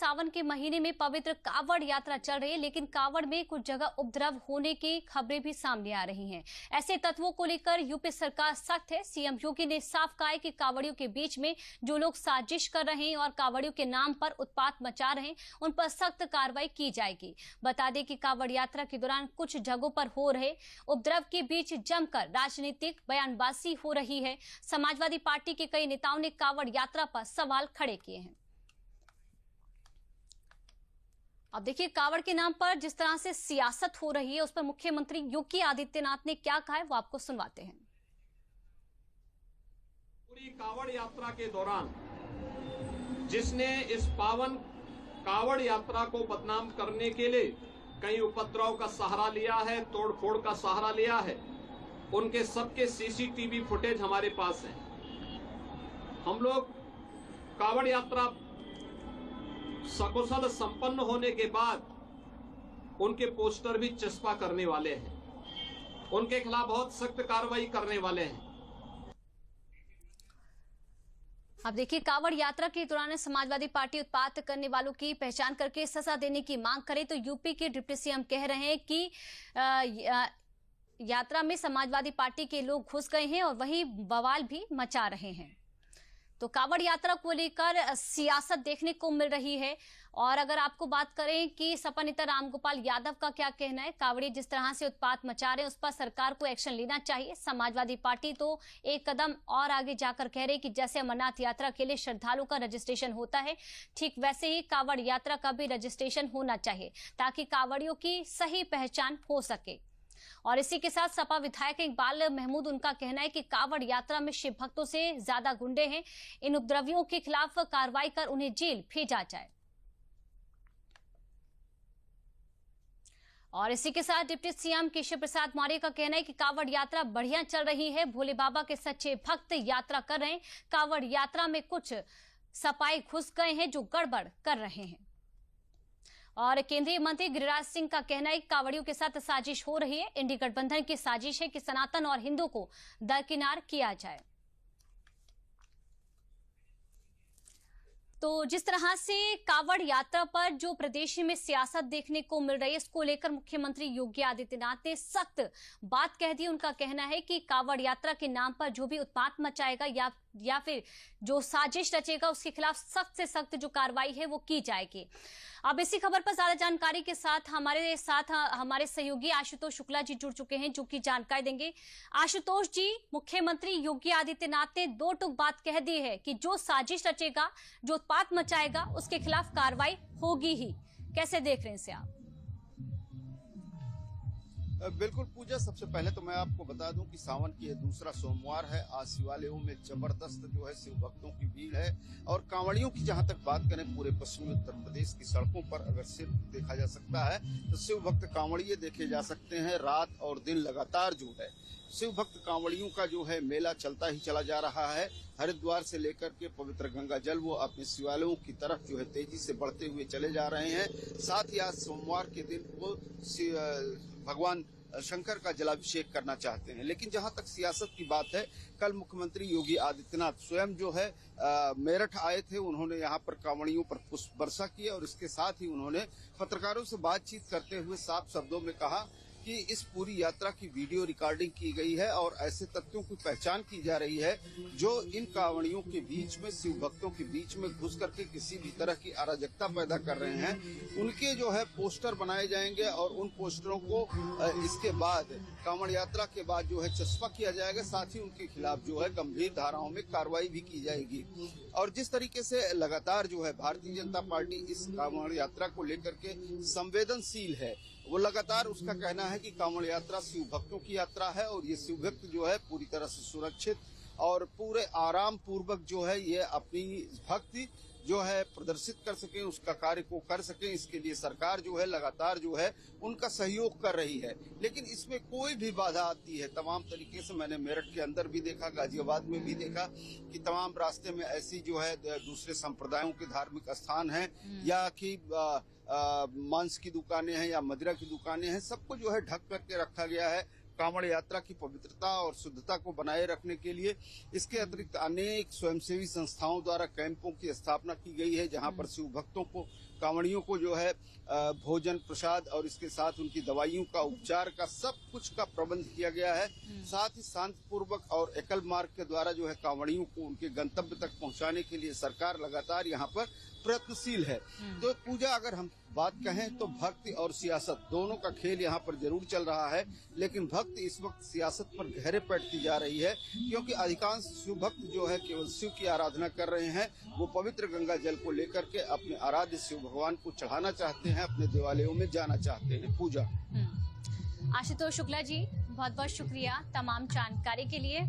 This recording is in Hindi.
सावन के महीने में पवित्र कावड़ यात्रा चल रही है, लेकिन कावड़ में कुछ जगह उपद्रव होने की खबरें भी सामने आ रही हैं। ऐसे तत्वों को लेकर यूपी सरकार सख्त है। सीएम योगी ने साफ कहा है कि कावड़ियों के बीच में जो लोग साजिश कर रहे हैं और कावड़ियों के नाम पर उत्पात मचा रहे हैं, उन पर सख्त कार्रवाई की जाएगी। बता दें कि कावड़ यात्रा के दौरान कुछ जगहों पर हो रहे उपद्रव के बीच जमकर राजनीतिक बयानबाजी हो रही है। समाजवादी पार्टी के कई नेताओं ने कावड़ यात्रा पर सवाल खड़े किए हैं। अब देखिए, कावड़ के नाम पर जिस तरह से सियासत हो रही है, उस पर मुख्यमंत्री योगी आदित्यनाथ ने क्या कहा है, वो आपको सुनवाते हैं। पूरी कावड़ यात्रा के दौरान जिसने इस पावन कावड़ यात्रा को बदनाम करने के लिए कई उपद्रव का सहारा लिया है, तोड़फोड़ का सहारा लिया है, उनके सबके सीसीटीवी फुटेज हमारे पास है। हम लोग कावड़ यात्रा सकुशल संपन्न होने के बाद उनके पोस्टर भी चस्पा करने वाले हैं, उनके खिलाफ बहुत सख्त कार्रवाई करने वाले हैं। अब देखिए, कावड़ यात्रा के दौरान समाजवादी पार्टी उत्पात करने वालों की पहचान करके सजा देने की मांग करे तो यूपी के डिप्टी सीएम कह रहे हैं कि यात्रा में समाजवादी पार्टी के लोग घुस गए हैं और वहीं बवाल भी मचा रहे हैं। तो कावड़ यात्रा को लेकर सियासत देखने को मिल रही है। और अगर आपको बात करें कि सपा नेता रामगोपाल यादव का क्या कहना है, कावड़ी जिस तरह से उत्पात मचा रहे हैं उस पर सरकार को एक्शन लेना चाहिए। समाजवादी पार्टी तो एक कदम और आगे जाकर कह रही कि जैसे अमरनाथ यात्रा के लिए श्रद्धालु का रजिस्ट्रेशन होता है, ठीक वैसे ही कावड़ यात्रा का भी रजिस्ट्रेशन होना चाहिए ताकि कावड़ियों की सही पहचान हो सके। और इसी के साथ सपा विधायक इकबाल महमूद, उनका कहना है कि कावड़ यात्रा में शिव भक्तों से ज्यादा गुंडे हैं, इन उपद्रवियों के खिलाफ कार्रवाई कर उन्हें जेल भेजा जाए। और इसी के साथ डिप्टी सीएम केशव प्रसाद मौर्य का कहना है कि कावड़ यात्रा बढ़िया चल रही है, भोले बाबा के सच्चे भक्त यात्रा कर रहे हैं, कावड़ यात्रा में कुछ सपाई घुस गए हैं जो गड़बड़ कर रहे हैं। और केंद्रीय मंत्री गिरिराज सिंह का कहना है कि कावड़ियों के साथ साजिश हो रही है, इंडी गठबंधन की साजिश है कि सनातन और हिंदू को दरकिनार किया जाए। तो जिस तरह से कावड़ यात्रा पर जो प्रदेश में सियासत देखने को मिल रही है, इसको लेकर मुख्यमंत्री योगी आदित्यनाथ ने सख्त बात कह दी। उनका कहना है कि कावड़ यात्रा के नाम पर जो भी उत्पात मचाएगा या फिर जो साजिश रचेगा, उसके खिलाफ सख्त से सख्त जो कार्रवाई है वो की जाएगी। अब इसी खबर पर ज्यादा जानकारी के साथ हमारे सहयोगी आशुतोष शुक्ला जी जुड़ चुके हैं, जो कि जानकारी देंगे। आशुतोष जी, मुख्यमंत्री योगी आदित्यनाथ ने दो टूक बात कह दी है कि जो साजिश रचेगा, जो उत्पात मचाएगा, उसके खिलाफ कार्रवाई होगी ही। कैसे देख रहे हैं इसे आप? बिल्कुल पूजा, सबसे पहले तो मैं आपको बता दूं कि सावन की यह दूसरा सोमवार है। आज शिवालयों में जबरदस्त जो है शिव भक्तों की भीड़ है। और कांवड़ियों की जहां तक बात करें, पूरे पश्चिमी उत्तर प्रदेश की सड़कों पर अगर सिर्फ देखा जा सकता है तो शिव भक्त कांवड़िये देखे जा सकते हैं। रात और दिन लगातार जो है शिव भक्त कांवड़ियों का जो है मेला चलता ही चला जा रहा है। हरिद्वार से लेकर के पवित्र गंगा जल वो अपने शिवालयों की तरफ जो है तेजी से बढ़ते हुए चले जा रहे हैं। साथ ही आज सोमवार के दिन वो भगवान शंकर का जलाभिषेक करना चाहते हैं। लेकिन जहां तक सियासत की बात है, कल मुख्यमंत्री योगी आदित्यनाथ स्वयं जो है मेरठ आए थे। उन्होंने यहां पर कांवड़ियों पर पुष्प वर्षा की और इसके साथ ही उन्होंने पत्रकारों से बातचीत करते हुए साफ शब्दों में कहा कि इस पूरी यात्रा की वीडियो रिकॉर्डिंग की गई है और ऐसे तथ्यों की पहचान की जा रही है जो इन कांवड़ियों के बीच में, शिव भक्तों के बीच में घुस करके किसी भी तरह की अराजकता पैदा कर रहे हैं। उनके जो है पोस्टर बनाए जाएंगे और उन पोस्टरों को इसके बाद कांवड़ यात्रा के बाद जो है चस्पा किया जाएगा। साथ ही उनके खिलाफ जो है गंभीर धाराओं में कार्रवाई भी की जाएगी। और जिस तरीके से लगातार जो है भारतीय जनता पार्टी इस कांवड़ यात्रा को लेकर के संवेदनशील है, वो लगातार उसका कहना है कि कांवड़ यात्रा शिव भक्तों की यात्रा है और ये शिव भक्त जो है पूरी तरह से सुरक्षित और पूरे आराम पूर्वक जो है ये अपनी भक्ति जो है प्रदर्शित कर सकें, उसका कार्य को कर सकें। इसके लिए सरकार जो है लगातार जो है उनका सहयोग कर रही है। लेकिन इसमें कोई भी बाधा आती है तमाम तरीके से। मैंने मेरठ के अंदर भी देखा, गाजियाबाद में भी देखा कि तमाम रास्ते में ऐसी जो है दूसरे संप्रदायों के धार्मिक स्थान हैं या कि मांस की दुकानें हैं या मदिरा की दुकानें हैं, सबको जो है ढक करके रखा गया है। कांवड़ यात्रा की पवित्रता और शुद्धता को बनाए रखने के लिए इसके अतिरिक्त अनेक स्वयंसेवी संस्थाओं द्वारा कैंपों की स्थापना की गई है, जहां पर शिव भक्तों को, कांवड़ियों को जो है भोजन प्रसाद और इसके साथ उनकी दवाइयों का, उपचार का, सब कुछ का प्रबंध किया गया है। साथ ही शांतिपूर्वक और एकल मार्ग के द्वारा जो है कांवड़ियों को उनके गंतव्य तक पहुंचाने के लिए सरकार लगातार यहाँ पर प्रयत्नशील है। तो पूजा, अगर हम बात कहें तो भक्ति और सियासत दोनों का खेल यहाँ पर जरूर चल रहा है, लेकिन भक्ति इस वक्त सियासत पर गहरे बैठती जा रही है, क्योंकि अधिकांश शिव भक्त जो है केवल शिव की आराधना कर रहे हैं। वो पवित्र गंगा जल को लेकर के अपने आराध्य शिव भगवान को चढ़ाना चाहते हैं, अपने देवालयों में जाना चाहते हैं। पूजा। आशुतोष शुक्ला जी, बहुत बहुत शुक्रिया तमाम जानकारी के लिए।